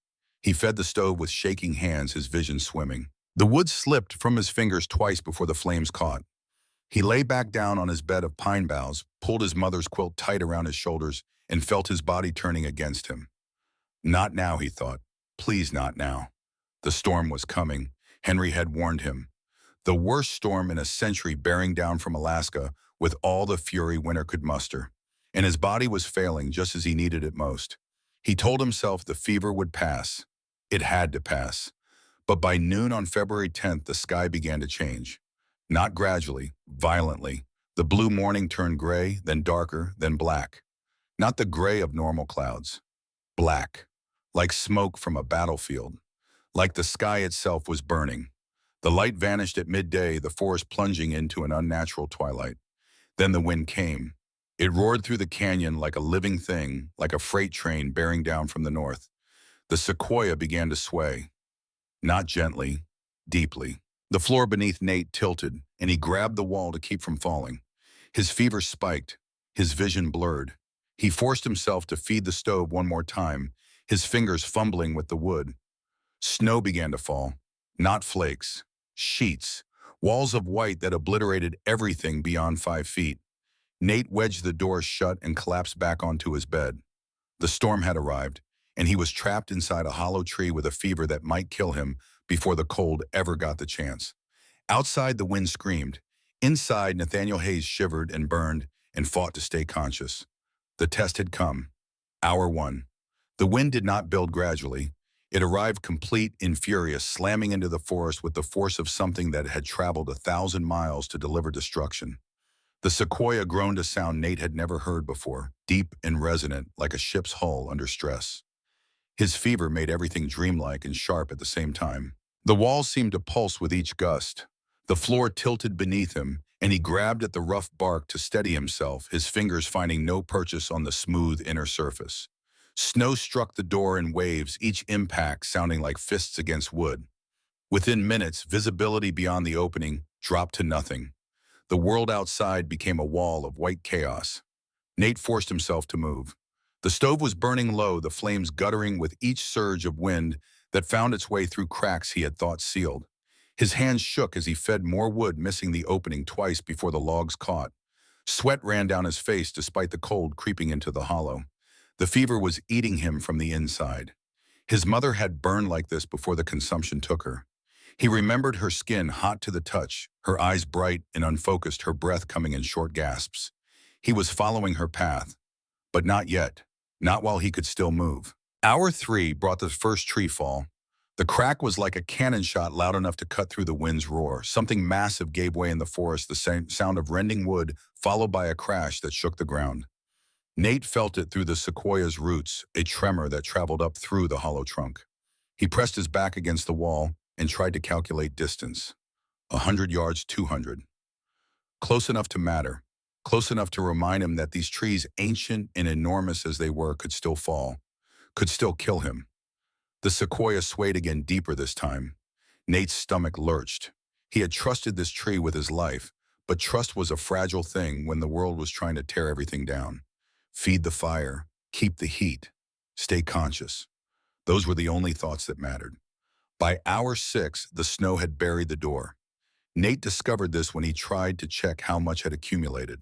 [SPEAKER 1] He fed the stove with shaking hands, his vision swimming. The wood slipped from his fingers twice before the flames caught. He lay back down on his bed of pine boughs, pulled his mother's quilt tight around his shoulders, and felt his body turning against him. Not now, he thought. Please not now. The storm was coming. Henry had warned him. The worst storm in a century bearing down from Alaska with all the fury winter could muster. And his body was failing just as he needed it most. He told himself the fever would pass. It had to pass. But by noon on February 10th, the sky began to change. Not gradually, violently. The blue morning turned gray, then darker, then black. Not the gray of normal clouds. Black. Like smoke from a battlefield. Like the sky itself was burning. The light vanished at midday, the forest plunging into an unnatural twilight. Then the wind came. It roared through the canyon like a living thing, like a freight train bearing down from the north. The sequoia began to sway. Not gently, deeply. The floor beneath Nate tilted, and he grabbed the wall to keep from falling. His fever spiked, his vision blurred. He forced himself to feed the stove one more time, his fingers fumbling with the wood. Snow began to fall. Not flakes, sheets, walls of white that obliterated everything beyond 5 feet. Nate wedged the door shut and collapsed back onto his bed. The storm had arrived, and he was trapped inside a hollow tree with a fever that might kill him before the cold ever got the chance. Outside, the wind screamed. Inside, Nathaniel Hayes shivered and burned and fought to stay conscious. The test had come. Hour 1. The wind did not build gradually. It arrived complete and furious, slamming into the forest with the force of something that had traveled 1,000 miles to deliver destruction. The sequoia groaned a sound Nate had never heard before, deep and resonant like a ship's hull under stress. His fever made everything dreamlike and sharp at the same time. The walls seemed to pulse with each gust. The floor tilted beneath him, and he grabbed at the rough bark to steady himself, his fingers finding no purchase on the smooth inner surface. Snow struck the door in waves, each impact sounding like fists against wood. Within minutes, visibility beyond the opening dropped to nothing. The world outside became a wall of white chaos. Nate forced himself to move. The stove was burning low, the flames guttering with each surge of wind that found its way through cracks he had thought sealed. His hands shook as he fed more wood, missing the opening twice before the logs caught. Sweat ran down his face despite the cold creeping into the hollow. The fever was eating him from the inside. His mother had burned like this before the consumption took her. He remembered her skin hot to the touch, her eyes bright and unfocused, her breath coming in short gasps. He was following her path, but not yet, not while he could still move. Hour 3 brought the first tree fall. The crack was like a cannon shot loud enough to cut through the wind's roar. Something massive gave way in the forest, the sound of rending wood, followed by a crash that shook the ground. Nate felt it through the sequoia's roots, a tremor that traveled up through the hollow trunk. He pressed his back against the wall and tried to calculate distance. 100 yards, 200. Close enough to matter. Close enough to remind him that these trees, ancient and enormous as they were, could still fall, could still kill him. The sequoia swayed again, deeper this time. Nate's stomach lurched. He had trusted this tree with his life, but trust was a fragile thing when the world was trying to tear everything down. Feed the fire, keep the heat, stay conscious. Those were the only thoughts that mattered. By hour 6, the snow had buried the door. Nate discovered this when he tried to check how much had accumulated.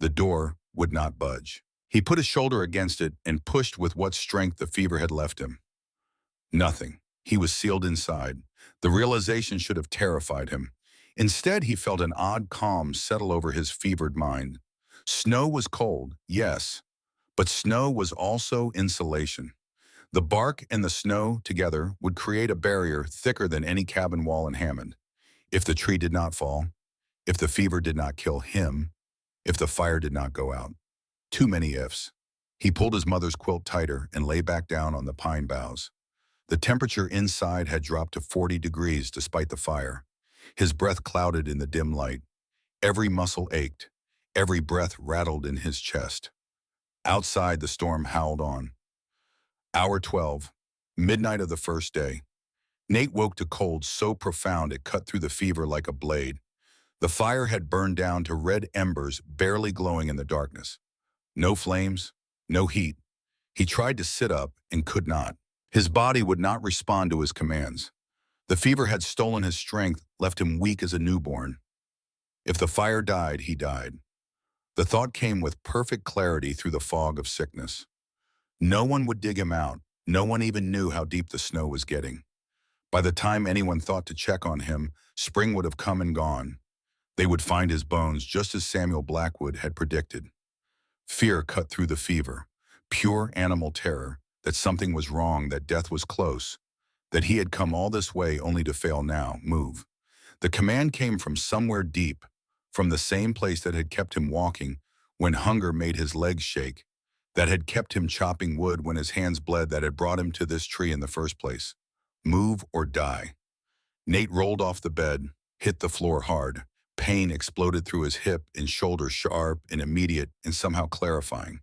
[SPEAKER 1] The door would not budge. He put his shoulder against it and pushed with what strength the fever had left him. Nothing. He was sealed inside. The realization should have terrified him. Instead, he felt an odd calm settle over his fevered mind. Snow was cold, yes, but snow was also insulation. The bark and the snow together would create a barrier thicker than any cabin wall in Hammond. If the tree did not fall, if the fever did not kill him, if the fire did not go out. Too many ifs. He pulled his mother's quilt tighter and lay back down on the pine boughs. The temperature inside had dropped to 40 degrees despite the fire. His breath clouded in the dim light. Every muscle ached. Every breath rattled in his chest. Outside, the storm howled on. Hour 12, midnight of the first day. Nate woke to cold so profound it cut through the fever like a blade. The fire had burned down to red embers barely glowing in the darkness. No flames, no heat. He tried to sit up and could not. His body would not respond to his commands. The fever had stolen his strength, left him weak as a newborn. If the fire died, he died. The thought came with perfect clarity through the fog of sickness. No one would dig him out. No one even knew how deep the snow was getting. By the time anyone thought to check on him, spring would have come and gone. They would find his bones just as Samuel Blackwood had predicted. Fear cut through the fever, pure animal terror, that something was wrong, that death was close, that he had come all this way only to fail now, move. The command came from somewhere deep, from the same place that had kept him walking when hunger made his legs shake, that had kept him chopping wood when his hands bled, that had brought him to this tree in the first place. Move or die. Nate rolled off the bed, hit the floor hard. Pain exploded through his hip and shoulder, sharp and immediate and somehow clarifying.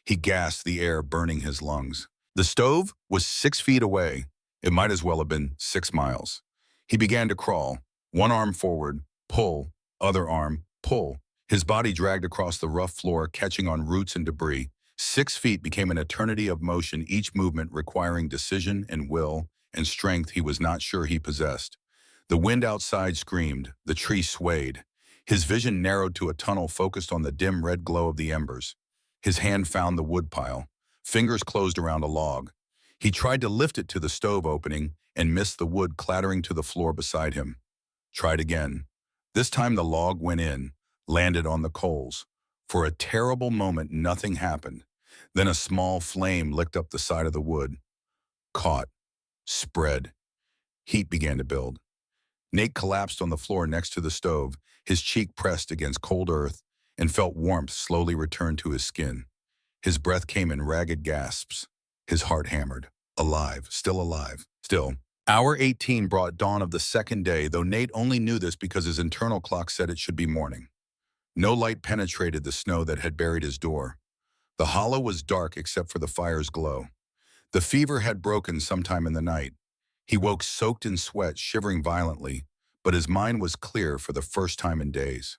[SPEAKER 1] He gasped, the air burning his lungs. The stove was 6 feet away. It might as well have been 6 miles. He began to crawl, one arm forward, pull, other arm, pull. His body dragged across the rough floor, catching on roots and debris. 6 feet became an eternity of motion, each movement requiring decision and will and strength he was not sure he possessed. The wind outside screamed, the tree swayed. His vision narrowed to a tunnel focused on the dim red glow of the embers. His hand found the wood pile. Fingers closed around a log. He tried to lift it to the stove opening and missed, the wood clattering to the floor beside him. Tried again. This time the log went in, landed on the coals. For a terrible moment, nothing happened. Then a small flame licked up the side of the wood. Caught. Spread. Heat began to build. Nate collapsed on the floor next to the stove, his cheek pressed against cold earth, and felt warmth slowly return to his skin. His breath came in ragged gasps. His heart hammered. Alive, still alive, still. Hour 18 brought dawn of the second day, though Nate only knew this because his internal clock said it should be morning. No light penetrated the snow that had buried his door. The hollow was dark except for the fire's glow. The fever had broken sometime in the night. He woke soaked in sweat, shivering violently, but his mind was clear for the first time in days.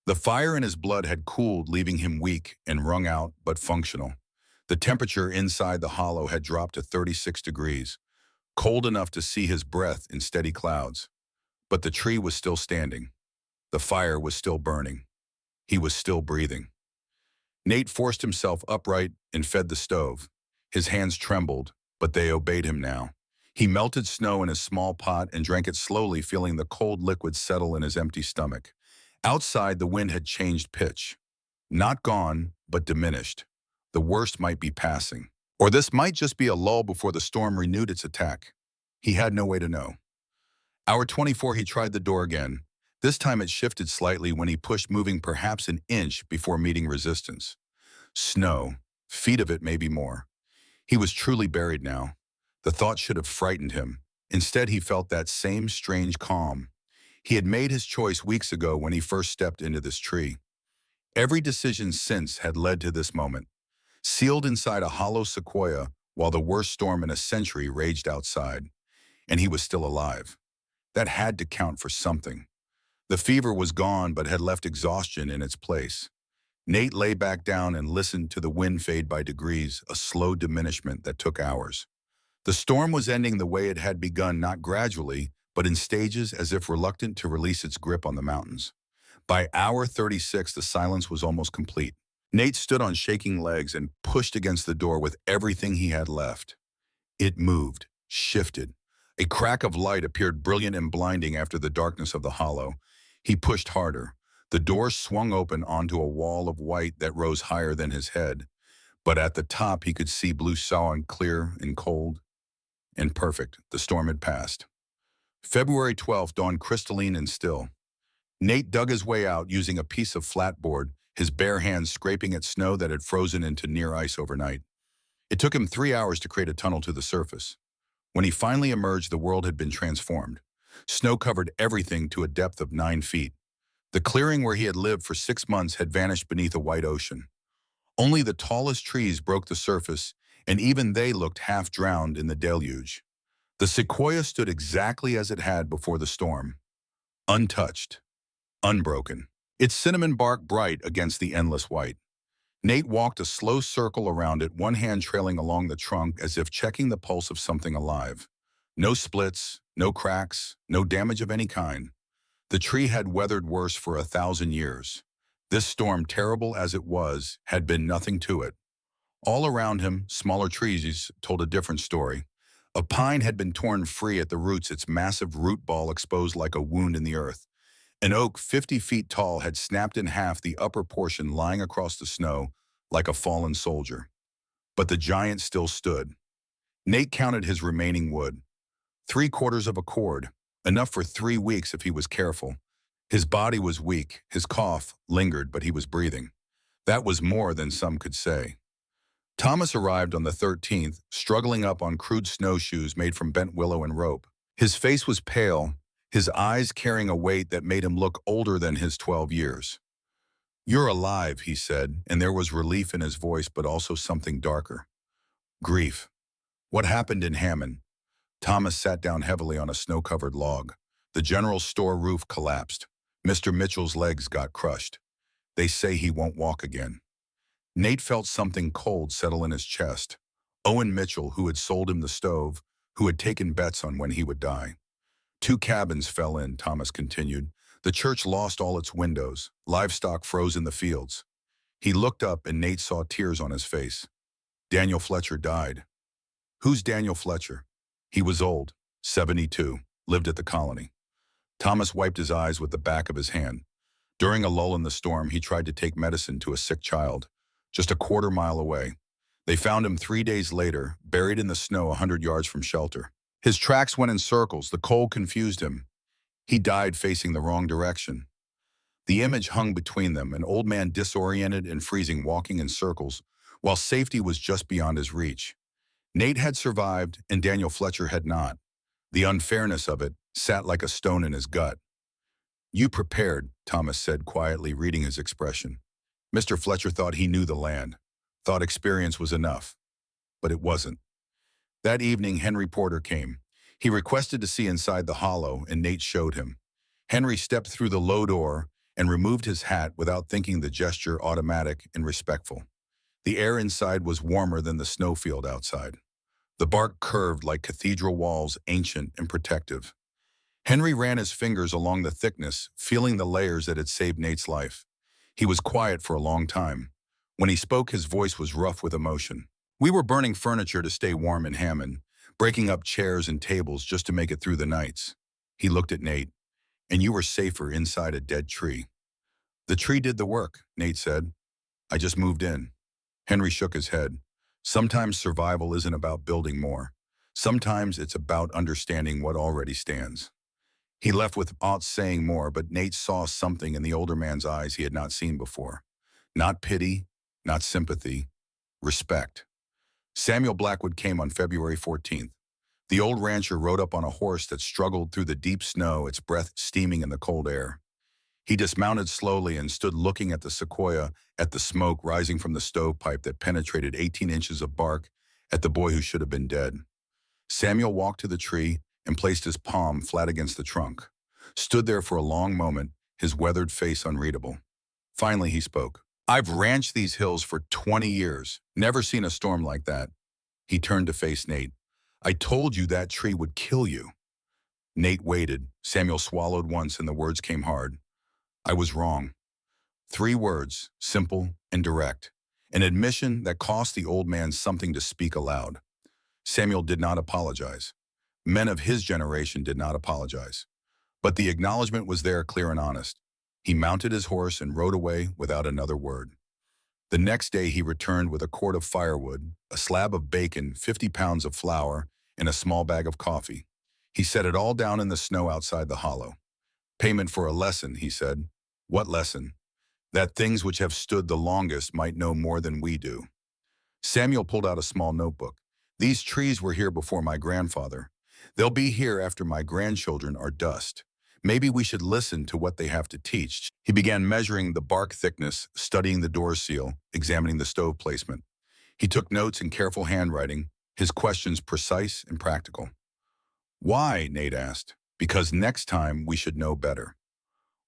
[SPEAKER 1] The fire in his blood had cooled, leaving him weak and wrung out but functional. The temperature inside the hollow had dropped to 36 degrees, cold enough to see his breath in steady clouds. But the tree was still standing. The fire was still burning. He was still breathing. Nate forced himself upright and fed the stove. His hands trembled, but they obeyed him now. He melted snow in his small pot and drank it slowly, feeling the cold liquid settle in his empty stomach. Outside, the wind had changed pitch. Not gone, but diminished. The worst might be passing. Or this might just be a lull before the storm renewed its attack. He had no way to know. Hour 24, he tried the door again. This time it shifted slightly when he pushed, moving perhaps an inch before meeting resistance. Snow, feet of it, maybe more. He was truly buried now. The thought should have frightened him. Instead, he felt that same strange calm. He had made his choice weeks ago when he first stepped into this tree. Every decision since had led to this moment. Sealed inside a hollow sequoia while the worst storm in a century raged outside. And he was still alive. That had to count for something. The fever was gone but had left exhaustion in its place. Nate lay back down and listened to the wind fade by degrees, a slow diminishment that took hours. The storm was ending the way it had begun, not gradually, but in stages, as if reluctant to release its grip on the mountains. By hour 36, the silence was almost complete. Nate stood on shaking legs and pushed against the door with everything he had left. It moved, shifted. A crack of light appeared brilliant and blinding after the darkness of the hollow. He pushed harder. The door swung open onto a wall of white that rose higher than his head. But at the top, he could see blue solid, clear and cold and perfect. The storm had passed. February 12th dawned crystalline and still. Nate dug his way out using a piece of flatboard, his bare hands scraping at snow that had frozen into near ice overnight. It took him 3 hours to create a tunnel to the surface. When he finally emerged, the world had been transformed. Snow covered everything to a depth of 9 feet. The clearing where he had lived for 6 months had vanished beneath a white ocean. Only the tallest trees broke the surface, and even they looked half drowned in the deluge. The sequoia stood exactly as it had before the storm, untouched, unbroken, its cinnamon bark bright against the endless white. Nate walked a slow circle around it, one hand trailing along the trunk as if checking the pulse of something alive. No splits, no cracks, no damage of any kind. The tree had weathered worse for 1,000 years. This storm, terrible as it was, had been nothing to it. All around him, smaller trees told a different story. A pine had been torn free at the roots, its massive root ball exposed like a wound in the earth. An oak 50 feet tall had snapped in half, the upper portion lying across the snow like a fallen soldier. But the giant still stood. Nate counted his remaining wood. 3/4 of a cord, enough for 3 weeks if he was careful. His body was weak, his cough lingered, but he was breathing. That was more than some could say. Thomas arrived on the 13th, struggling up on crude snowshoes made from bent willow and rope. His face was pale, his eyes carrying a weight that made him look older than his 12 years. "You're alive," he said, and there was relief in his voice, but also something darker. Grief. "What happened in Hammond?" Thomas sat down heavily on a snow-covered log. The general store roof collapsed. Mr. Mitchell's legs got crushed. They say he won't walk again. Nate felt something cold settle in his chest. Owen Mitchell, who had sold him the stove, who had taken bets on when he would die. 2 cabins fell in, Thomas continued. The church lost all its windows. Livestock froze in the fields. He looked up and Nate saw tears on his face. Daniel Fletcher died. Who's Daniel Fletcher? He was old, 72, lived at the colony. Thomas wiped his eyes with the back of his hand. During a lull in the storm, he tried to take medicine to a sick child, just a 1/4 mile away. They found him 3 days later, buried in the snow 100 yards from shelter. His tracks went in circles. The cold confused him. He died facing the wrong direction. The image hung between them, an old man disoriented and freezing, walking in circles, while safety was just beyond his reach. Nate had survived, and Daniel Fletcher had not. The unfairness of it sat like a stone in his gut. "You prepared," Thomas said quietly, reading his expression. "Mr. Fletcher thought he knew the land, thought experience was enough. But it wasn't." That evening, Henry Porter came. He requested to see inside the hollow, and Nate showed him. Henry stepped through the low door and removed his hat without thinking, the gesture automatic and respectful. The air inside was warmer than the snowfield outside. The bark curved like cathedral walls, ancient and protective. Henry ran his fingers along the thickness, feeling the layers that had saved Nate's life. He was quiet for a long time. When he spoke, his voice was rough with emotion. "We were burning furniture to stay warm in Hammond, breaking up chairs and tables just to make it through the nights." He looked at Nate. "And you were safer inside a dead tree." "The tree did the work," Nate said. "I just moved in." Henry shook his head. "Sometimes survival isn't about building more. Sometimes it's about understanding what already stands." He left without saying more, but Nate saw something in the older man's eyes he had not seen before. Not pity, not sympathy, respect. Samuel Blackwood came on February 14th. The old rancher rode up on a horse that struggled through the deep snow, its breath steaming in the cold air. He dismounted slowly and stood looking at the sequoia, at the smoke rising from the stovepipe that penetrated 18 inches of bark, at the boy who should have been dead. Samuel walked to the tree and placed his palm flat against the trunk. Stood there for a long moment, his weathered face unreadable. Finally, he spoke. "I've ranched these hills for 20 years, never seen a storm like that." He turned to face Nate. "I told you that tree would kill you." Nate waited. Samuel swallowed once and the words came hard. "I was wrong." 3 words, simple and direct. An admission that cost the old man something to speak aloud. Samuel did not apologize. Men of his generation did not apologize. But the acknowledgement was there, clear and honest. He mounted his horse and rode away without another word. The next day he returned with a cord of firewood, a slab of bacon, 50 pounds of flour, and a small bag of coffee. He set it all down in the snow outside the hollow. "Payment for a lesson," he said. "What lesson?" "That things which have stood the longest might know more than we do." Samuel pulled out a small notebook. These trees were here before my grandfather. They'll be here after my grandchildren are dust. Maybe we should listen to what they have to teach. He began measuring the bark thickness, studying the door seal, examining the stove placement. He took notes in careful handwriting, his questions precise and practical. Why? Nate asked. Because next time we should know better.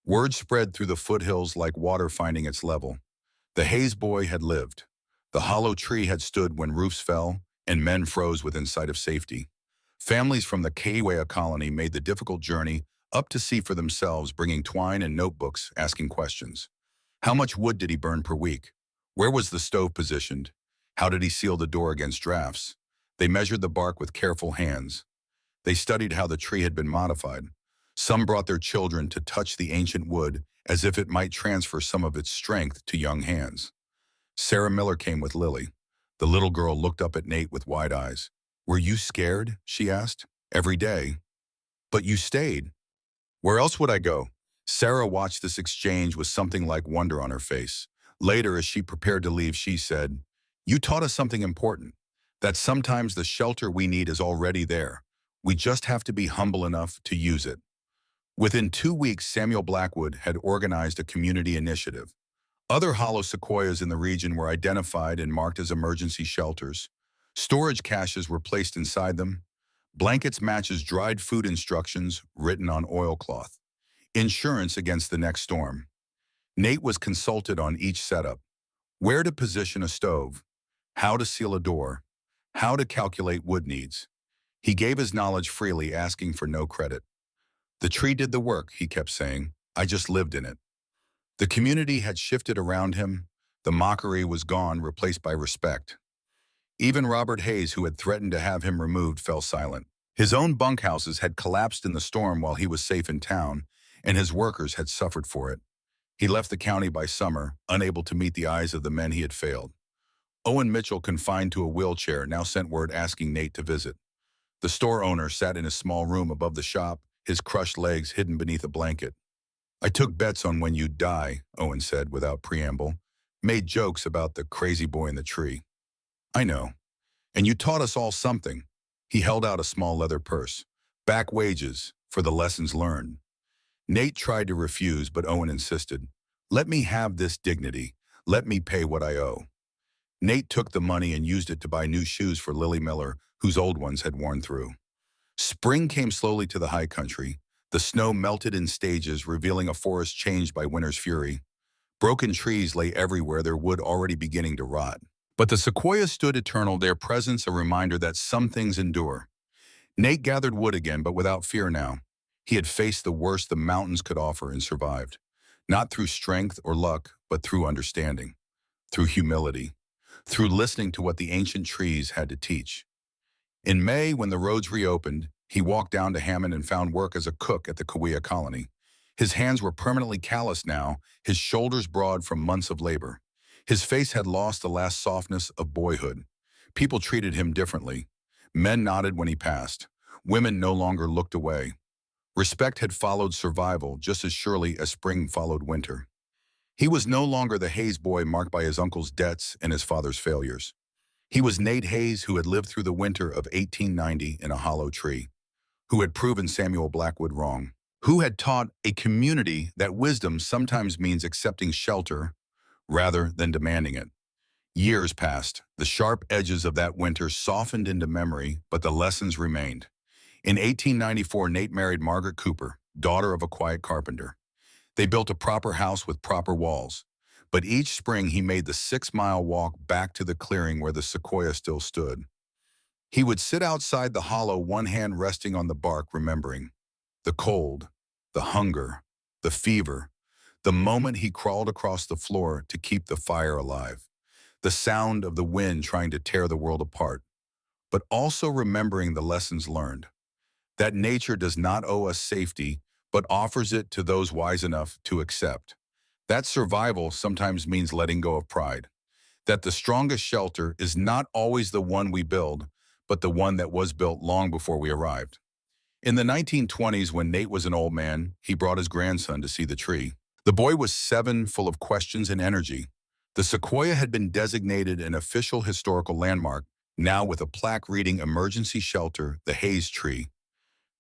[SPEAKER 1] Word spread through the foothills like water finding its level. The Hayes boy had lived. The hollow tree had stood when roofs fell and men froze within sight of safety. Families from the Kewaya colony made the difficult journey up to sea for themselves, bringing twine and notebooks, asking questions. How much wood did he burn per week? Where was the stove positioned? How did he seal the door against drafts? They measured the bark with careful hands. They studied how the tree had been modified. Some brought their children to touch the ancient wood as if it might transfer some of its strength to young hands. Sarah Miller came with Lily. The little girl looked up at Nate with wide eyes. Were you scared? She asked. Every day. But you stayed. Where else would I go? Sarah watched this exchange with something like wonder on her face. Later, as she prepared to leave, she said, You taught us something important, that sometimes the shelter we need is already there. We just have to be humble enough to use it. Within 2 weeks, Samuel Blackwood had organized a community initiative. Other hollow sequoias in the region were identified and marked as emergency shelters. Storage caches were placed inside them. Blankets matches dried food instructions written on oilcloth. Insurance against the next storm. Nate was consulted on each setup. Where to position a stove, how to seal a door, how to calculate wood needs. He gave his knowledge freely, asking for no credit. The tree did the work, he kept saying. I just lived in it. The community had shifted around him. The mockery was gone, replaced by respect. Even Robert Hayes, who had threatened to have him removed, fell silent. His own bunkhouses had collapsed in the storm while he was safe in town, and his workers had suffered for it. He left the county by summer, unable to meet the eyes of the men he had failed. Owen Mitchell, confined to a wheelchair, now sent word asking Nate to visit. The store owner sat in a small room above the shop, his crushed legs hidden beneath a blanket. I took bets on when you'd die, Owen said without preamble, made jokes about the crazy boy in the tree. I know. And you taught us all something. He held out a small leather purse. Back wages for the lessons learned. Nate tried to refuse, but Owen insisted. Let me have this dignity. Let me pay what I owe. Nate took the money and used it to buy new shoes for Lily Miller, whose old ones had worn through. Spring came slowly to the high country. The snow melted in stages, revealing a forest changed by winter's fury. Broken trees lay everywhere, their wood already beginning to rot. But the sequoias stood eternal, their presence a reminder that some things endure. Nate gathered wood again, but without fear now. He had faced the worst the mountains could offer and survived. Not through strength or luck, but through understanding. Through humility. Through listening to what the ancient trees had to teach. In May, when the roads reopened, he walked down to Hammond and found work as a cook at the Kewaya colony. His hands were permanently calloused now, his shoulders broad from months of labor. His face had lost the last softness of boyhood. People treated him differently. Men nodded when he passed. Women no longer looked away. Respect had followed survival just as surely as spring followed winter. He was no longer the Hayes boy marked by his uncle's debts and his father's failures. He was Nate Hayes, who had lived through the winter of 1890 in a hollow tree, who had proven Samuel Blackwood wrong, who had taught a community that wisdom sometimes means accepting shelter rather than demanding it. Years passed. The sharp edges of that winter softened into memory, but the lessons remained. In 1894, Nate married Margaret Cooper, daughter of a quiet carpenter. They built a proper house with proper walls. But each spring he made the 6-mile walk back to the clearing where the sequoia still stood. He would sit outside the hollow, one hand resting on the bark, remembering the cold, the hunger, the fever, the moment he crawled across the floor to keep the fire alive, the sound of the wind trying to tear the world apart, but also remembering the lessons learned, that nature does not owe us safety, but offers it to those wise enough to accept. That survival sometimes means letting go of pride, that the strongest shelter is not always the one we build, but the one that was built long before we arrived. In the 1920s, when Nate was an old man, he brought his grandson to see the tree. The boy was 7, full of questions and energy. The sequoia had been designated an official historical landmark, now with a plaque reading Emergency Shelter, the Hayes Tree.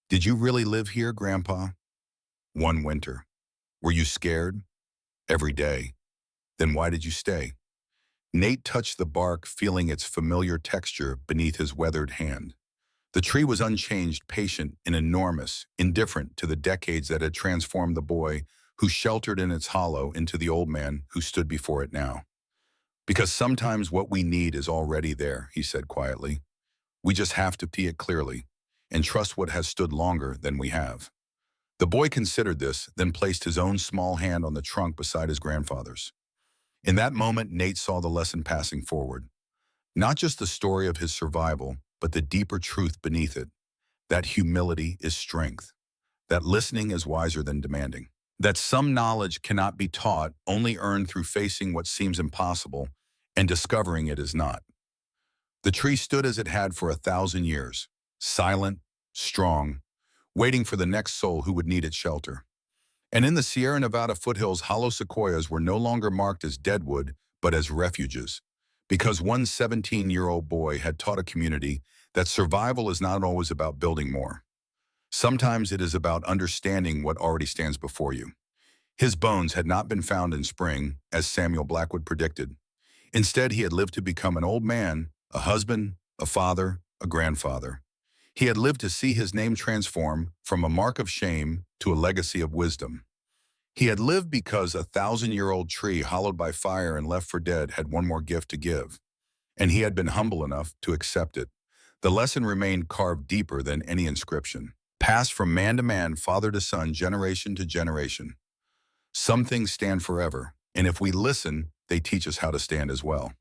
[SPEAKER 1] Did you really live here, Grandpa? One winter. Were you scared? Every day. Then why did you stay? Nate touched the bark, feeling its familiar texture beneath his weathered hand. The tree was unchanged, patient, and enormous, indifferent to the decades that had transformed the boy who sheltered in its hollow into the old man who stood before it now. Because sometimes what we need is already there, he said quietly. We just have to see it clearly and trust what has stood longer than we have. The boy considered this, then placed his own small hand on the trunk beside his grandfather's. In that moment, Nate saw the lesson passing forward. Not just the story of his survival, but the deeper truth beneath it. That humility is strength. That listening is wiser than demanding. That some knowledge cannot be taught, only earned through facing what seems impossible and discovering it is not. The tree stood as it had for 1,000 years, silent, strong, waiting for the next soul who would need its shelter. And in the Sierra Nevada foothills, hollow sequoias were no longer marked as deadwood, but as refuges, because one 17-year-old boy had taught a community that survival is not always about building more. Sometimes it is about understanding what already stands before you. His bones had not been found in spring, as Samuel Blackwood predicted. Instead, he had lived to become an old man, a husband, a father, a grandfather. He had lived to see his name transform from a mark of shame to a legacy of wisdom. He had lived because a 1,000-year-old tree hollowed by fire and left for dead had one more gift to give, and he had been humble enough to accept it. The lesson remained carved deeper than any inscription, passed from man to man, father to son, generation to generation. Some things stand forever, and if we listen, they teach us how to stand as well.